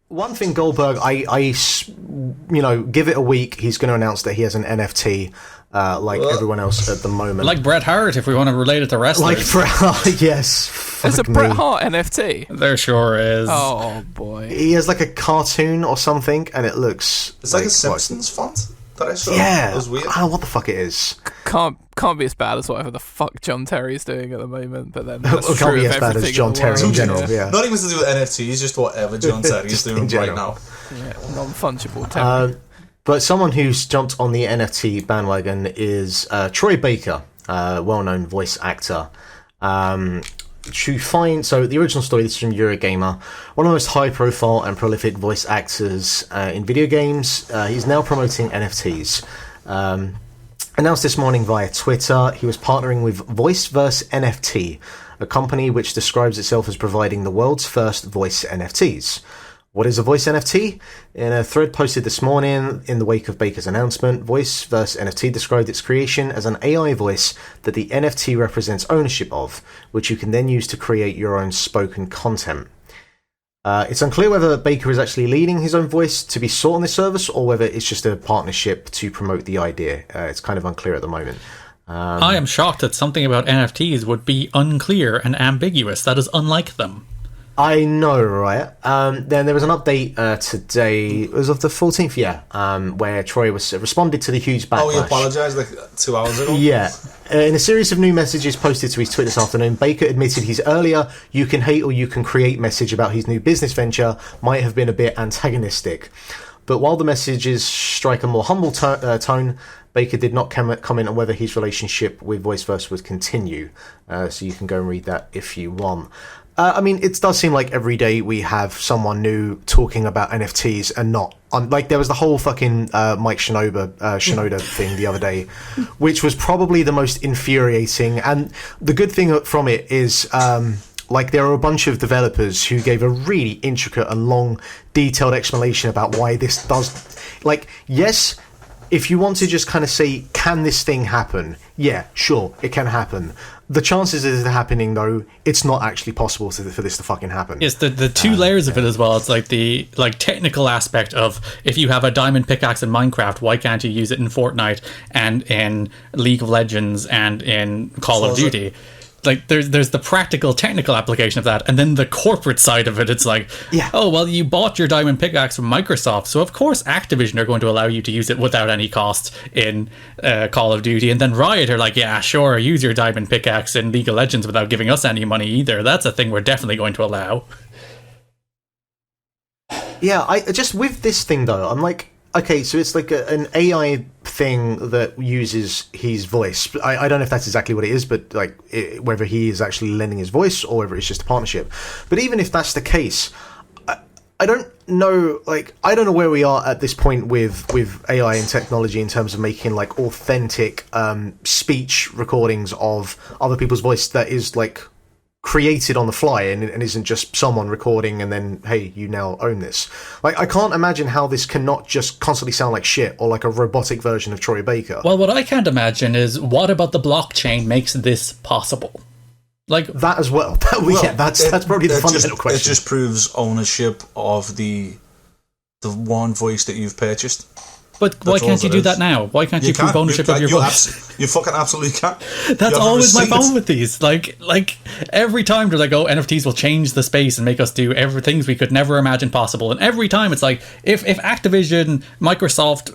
one thing, Goldberg, give it a week, he's going to announce that he has an NFT, like everyone else at the moment. Like Bret Hart, if we want to relate it to wrestlers. Like Bret Hart, yes. There's a Bret Hart NFT. There sure is. Oh boy. He has like a cartoon or something, and it looks... It's like a Simpsons font that I saw. Yeah. It was weird. I don't know what the fuck it is. Can't be as bad as whatever the fuck John Terry's doing at the moment, but then It can't be as bad as John Terry in general, yeah. Not even to do with NFTs, just whatever John Terry's doing right now. Yeah, non-fungible Terry. But someone who's jumped on the NFT bandwagon is Troy Baker, well-known voice actor. So the original story, this is from Eurogamer, one of the most high-profile and prolific voice actors in video games. He's now promoting NFTs. Announced this morning via Twitter, he was partnering with Voice Nft, a company which describes itself as providing the world's first voice NFTs. What is a voice NFT? In a thread posted this morning in the wake of Baker's announcement, Voice Nft described its creation as an AI voice that the NFT represents ownership of, which you can then use to create your own spoken content. It's unclear whether Baker is actually leading his own voice to be sought on this service, or whether it's just a partnership to promote the idea. It's kind of unclear at the moment. I am shocked that something about NFTs would be unclear and ambiguous. That is unlike them. I know, right? Then there was an update today. It was of the 14th, where Troy responded to the huge backlash. Oh, he apologised like 2 hours ago? Yeah. In a series of new messages posted to his Twitter this afternoon, Baker admitted his earlier "you can hate or you can create" message about his new business venture might have been a bit antagonistic. But while the messages strike a more humble tone, Baker did not comment on whether his relationship with VoiceVerse would continue. So you can go and read that if you want. I mean, it does seem like every day we have someone new talking about NFTs and not. Like, there was the whole fucking Mike Shinoda thing the other day, which was probably the most infuriating. And the good thing from it is, there are a bunch of developers who gave a really intricate and long, detailed explanation about why this does... Like, yes, if you want to just kind of say, can this thing happen? Yeah, sure, it can happen. The chances of it happening, though, it's not actually possible for this to fucking happen. Yes, the two layers of it as well. It's like the technical aspect of, if you have a diamond pickaxe in Minecraft, why can't you use it in Fortnite and in League of Legends and in Call of Duty? Like, there's the practical technical application of that, and then the corporate side of it. It's like, oh well, you bought your diamond pickaxe from Microsoft, so of course Activision are going to allow you to use it without any cost in Call of Duty, and then Riot are like, yeah, sure, use your diamond pickaxe in League of Legends without giving us any money either. That's a thing we're definitely going to allow. Yeah, I just, with this thing though, I'm like, okay, so it's like an AI thing that uses his voice. I don't know if that's exactly what it is, but whether he is actually lending his voice or whether it's just a partnership. But even if that's the case, I don't know. I don't know where we are at this point with AI and technology in terms of making authentic speech recordings of other people's voice that is created on the fly and isn't just someone recording and then, hey, you now own this. I can't imagine how this cannot just constantly sound like shit or like a robotic version of Troy Baker. Well, what I can't imagine is, what about the blockchain makes this possible? That as well. That's probably the fundamental question. It just proves ownership of the one voice that you've purchased. But why can't you do that now? Why can't you prove ownership of your voice? You fucking absolutely can't. That's always my problem with these. Every time they're like, oh, NFTs will change the space and make us do things we could never imagine possible. And every time it's like, if Activision, Microsoft,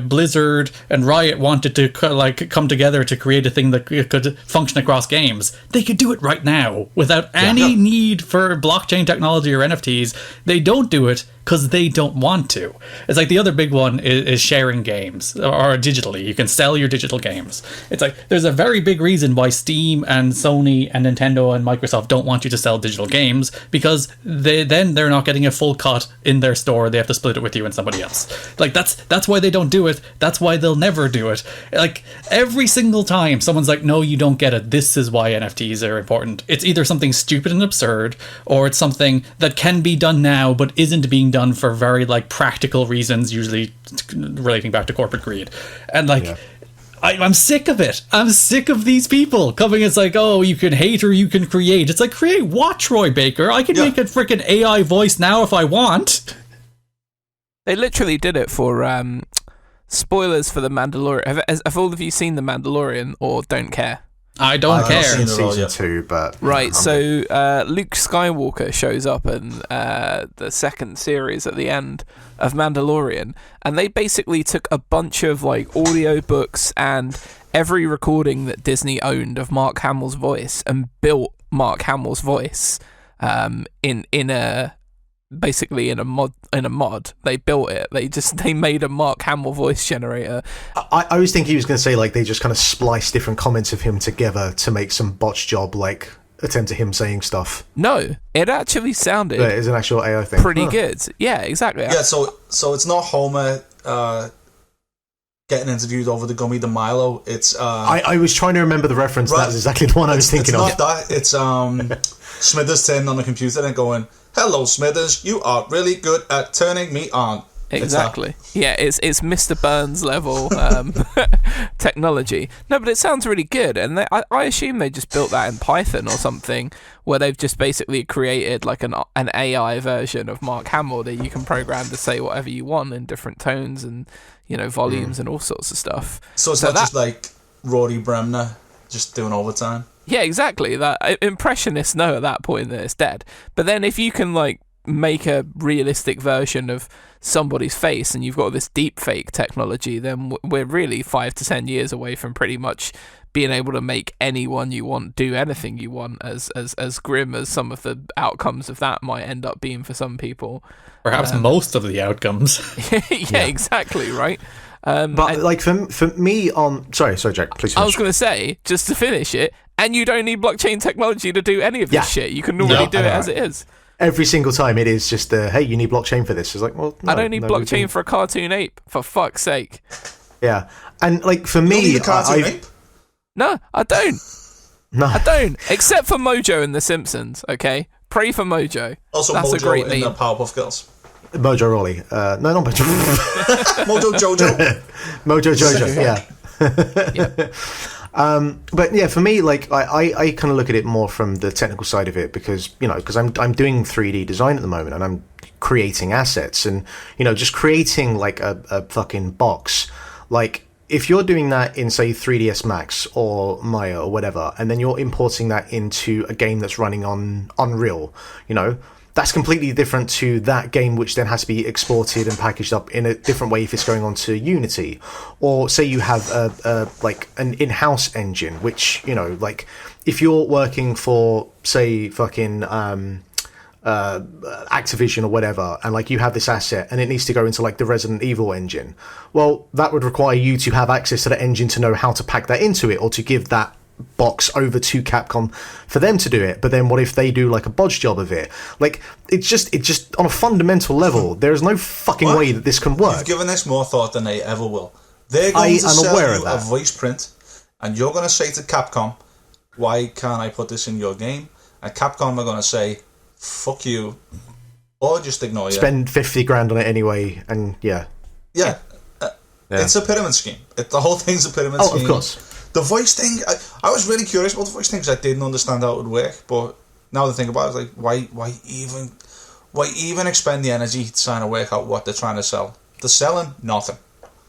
Blizzard, and Riot wanted to come together to create a thing that could function across games, they could do it right now without any need for blockchain technology or NFTs. They don't do it because they don't want to. It's like the other big one is sharing games, or digitally. You can sell your digital games. It's like, there's a very big reason why Steam and Sony and Nintendo and Microsoft don't want you to sell digital games, because they're not getting a full cut in their store. They have to split it with you and somebody else. That's why they don't do it. That's why they'll never do it. Every single time someone's like, no, you don't get it, this is why NFTs are important, it's either something stupid and absurd, or it's something that can be done now but isn't being done for very practical reasons, usually relating back to corporate greed. And I'm sick of it. I'm sick of these people coming. It's like, oh, you can hate or you can create. It's like, create what, Troy Baker? I can make a freaking AI voice now if I want. They literally did it for spoilers for The Mandalorian. Have all of you seen The Mandalorian or don't care? I don't care. I've seen season 2, but right. So Luke Skywalker shows up in the second series at the end of Mandalorian, and they basically took a bunch of like audio books and every recording that Disney owned of Mark Hamill's voice and built Mark Hamill's voice basically in a mod. They built it. They made a Mark Hamill voice generator. I was thinking he was going to say like they just kind of spliced different comments of him together to make some botch job like attempt at him saying stuff. No, it actually sounded. But it's an actual AI thing. Pretty good. Yeah, exactly. Yeah, so it's not Homer getting interviewed over the gummy, the Milo. It's I was trying to remember the reference. Right. That was exactly the one I was thinking of. It's not that. It's Smithers turning on the computer and going, "Hello, Smithers. You are really good at turning me on." Exactly. Yeah, it's Mr. Burns level technology. No, but it sounds really good, and I assume they just built that in Python or something, where they've just basically created like an AI version of Mark Hamill that you can program to say whatever you want in different tones and volumes and all sorts of stuff. So it's not just like Rory Bremner just doing overtime. Yeah, exactly. That impressionists know at that point that it's dead. But then if you can like make a realistic version of somebody's face and you've got this deep fake technology, then we're really 5 to 10 years away from pretty much being able to make anyone you want do anything you want, as grim as some of the outcomes of that might end up being for some people. Perhaps most of the outcomes. yeah, exactly, right? But like for me sorry Jack, please finish. I was going to say, just to finish it, and you don't need blockchain technology to do any of this shit. You can normally do it as it is. Every single time it is just, hey, you need blockchain for this. It's like, well, no, I don't need blockchain for a cartoon ape, for fuck's sake. Yeah. And like for me, you need a cartoon ape? No, I don't. No. I don't. Except for Mojo and The Simpsons, okay? Pray for Mojo. Also that's Mojo a great in meme. the Powerpuff Girls. Mojo Rolly. No, not Mojo. Mojo Jojo. Mojo Jojo, yeah. But yeah, for me, like I kind of look at it more from the technical side of it because I'm doing 3D design at the moment and I'm creating assets and just creating like a fucking box. Like if you're doing that in say 3ds Max or Maya or whatever, and then you're importing that into a game that's running on Unreal, that's completely different to that game, which then has to be exported and packaged up in a different way if it's going on to Unity. Or say you have like an in-house engine, which, like if you're working for, say, fucking Activision or whatever, and like you have this asset and it needs to go into like the Resident Evil engine, well, that would require you to have access to the engine to know how to pack that into it or to give that box over to Capcom for them to do it. But then what if they do like a bodge job of it? Like it just on a fundamental level there is no fucking way that this can work. You've given this more thought than they ever will. They're going to sell you a voice print and you're going to say to Capcom, why can't I put this in your game? And Capcom are going to say, fuck you, or just ignore you. Spend 50 grand on it anyway. And yeah. It's a pyramid scheme. The whole thing's a pyramid scheme. Of course. The voice thing, I was really curious about the voice thing because I didn't understand how it would work. But now the thing about it is like, why even expend the energy trying to work out what they're trying to sell? They're selling nothing.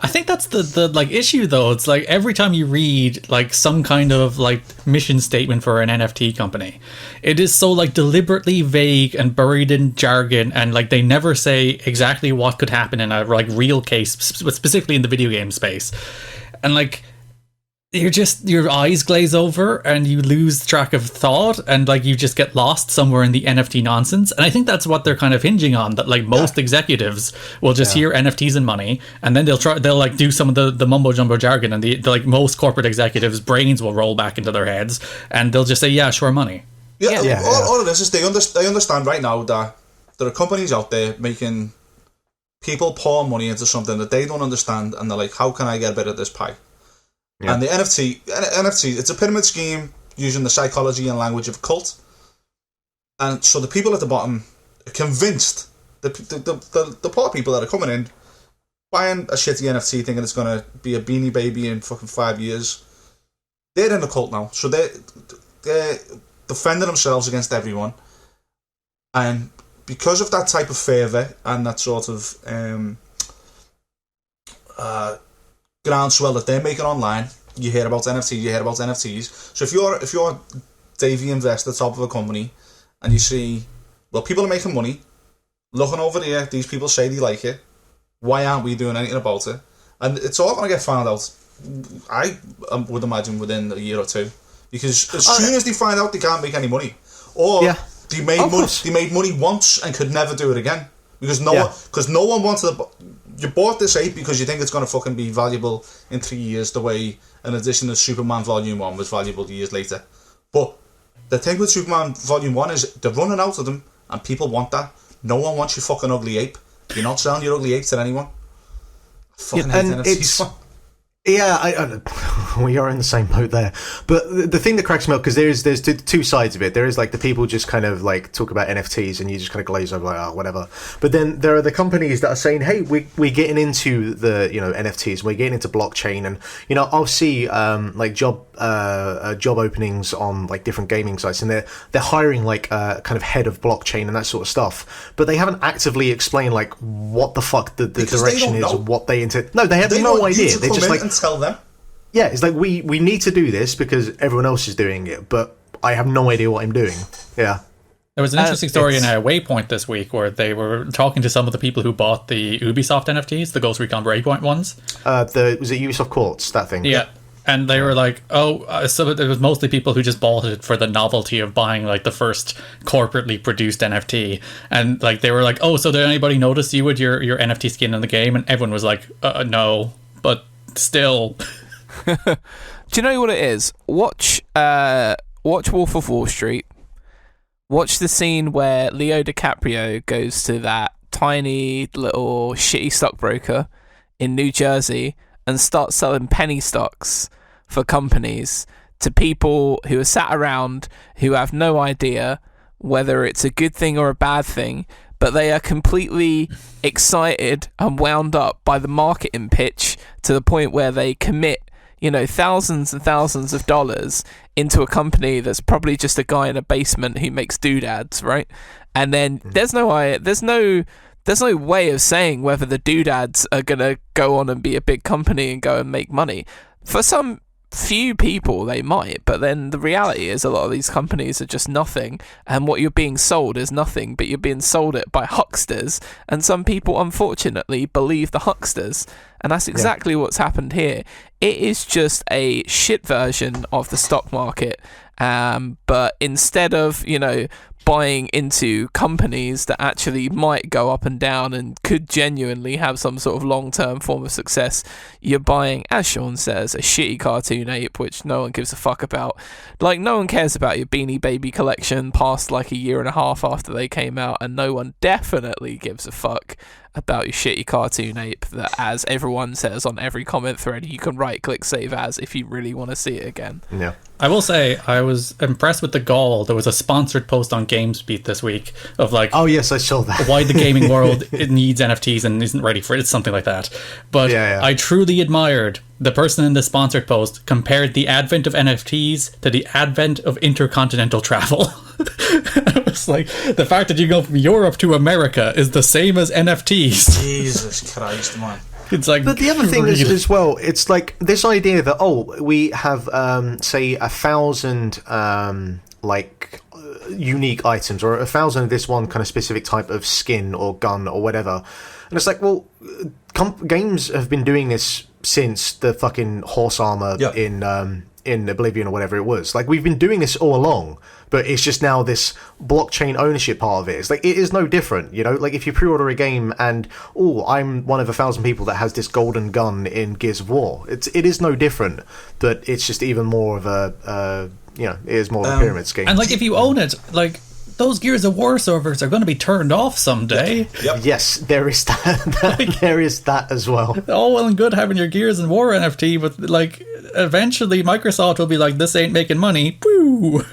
I think that's the like issue though. It's like every time you read like some kind of like mission statement for an NFT company, it is so like deliberately vague and buried in jargon, and like they never say exactly what could happen in a like real case, specifically in the video game space, and like. Your eyes glaze over and you lose track of thought and like you just get lost somewhere in the NFT nonsense. And I think that's what they're kind of hinging on, that like most executives will just hear NFTs and money and then they'll like do some of the mumbo jumbo jargon, and the like most corporate executives' brains will roll back into their heads and they'll just say, yeah, sure, money. All of this is they understand right now that there are companies out there making people pour money into something that they don't understand, and they're like, how can I get a bit of this pie? Yeah. And the NFT, it's a pyramid scheme using the psychology and language of a cult. And so the people at the bottom are convinced, the poor people that are coming in, buying a shitty NFT thinking it's going to be a Beanie Baby in fucking 5 years, they're in the cult now. So they're defending themselves against everyone. And because of that type of fervour and that sort of groundswell that they're making online, you hear about NFTs. So if you're Davey investor, top of a company, and you see, well, people are making money, looking over here, these people say they like it, why aren't we doing anything about it? And it's all going to get found out, I would imagine, within a year or two. Because as soon as they find out they can't make any money, or they made money once and could never do it again. Because no one wanted to... You bought this ape because you think it's going to fucking be valuable in 3 years, the way an edition of Superman Volume 1 was valuable years later. But the thing with Superman Volume 1 is they're running out of them, and people want that. No one wants your fucking ugly ape. You're not selling your ugly ape to anyone. I fucking hate NFTs. Yeah, we are in the same boat there. But the thing that cracks me up, because there's two sides of it. There is like the people just kind of like talk about NFTs and you just kind of glaze over like, oh, whatever. But then there are the companies that are saying, hey, we're getting into the, NFTs, we're getting into blockchain, and I'll see like job openings on like different gaming sites, and they're hiring like kind of head of blockchain and that sort of stuff. But they haven't actively explained like what the fuck the direction is or what they intend. No, they have no idea. They just like tell them. Yeah, it's like we need to do this because everyone else is doing it, but I have no idea what I'm doing. Yeah. There was an interesting story in Waypoint this week where they were talking to some of the people who bought the Ubisoft NFTs, the Ghost Recon Waypoint ones. Was it Ubisoft Quartz, that thing? Yeah. And they were like, so it was mostly people who just bought it for the novelty of buying like the first corporately produced NFT. And like they were like, oh, so did anybody notice you with your NFT skin in the game? And everyone was like, no, but still. Do you know what it is? Watch Wolf of Wall Street. Watch the scene where Leo DiCaprio goes to that tiny little shitty stockbroker in New Jersey and starts selling penny stocks for companies to people who are sat around who have no idea whether it's a good thing or a bad thing, but they are completely excited and wound up by the marketing pitch to the point where they commit thousands and thousands of dollars into a company that's probably just a guy in a basement who makes doodads, right? And then there's no way of saying whether the doodads are gonna go on and be a big company and go and make money. For some few people they might, but then the reality is a lot of these companies are just nothing, and what you're being sold is nothing, but you're being sold it by hucksters, and some people unfortunately believe the hucksters, and that's exactly what's happened here. It is just a shit version of the stock market, but instead of buying into companies that actually might go up and down and could genuinely have some sort of long-term form of success, you're buying, as Sean says, a shitty cartoon ape, which no one gives a fuck about. Like, no one cares about your Beanie Baby collection past like a year and a half after they came out, and no one definitely gives a fuck about your shitty cartoon ape that, as everyone says on every comment thread, you can right-click save as if you really want to see it again. Yeah. I will say, I was impressed with the gall. There was a sponsored post on GamesBeat this week of like... Oh, yes, I saw that. Why the gaming world it needs NFTs and isn't ready for it. It's something like that. But I truly admired the person in the sponsored post compared the advent of NFTs to the advent of intercontinental travel. I was like, the fact that you go from Europe to America is the same as NFTs. Jesus Christ, man. It's like, but the other thing is as well, it's like this idea that we have say 1,000 unique items, or 1,000 of this one kind of specific type of skin or gun or whatever, and it's like, well, games have been doing this since the fucking horse armor in Oblivion or whatever it was. Like, we've been doing this all along, but it's just now this blockchain ownership part of it. It's like, it is no different, like if you pre-order a game and I'm one of 1,000 people that has this golden gun in Gears of War, it is no different, but it's just even more of a it is more of a pyramid scheme. And like, if you own it, like, those Gears of War servers are going to be turned off someday. Yep. Yes, there is that. There is that as well. All well and good having your Gears and War NFT, but like, eventually Microsoft will be like, this ain't making money. Woo!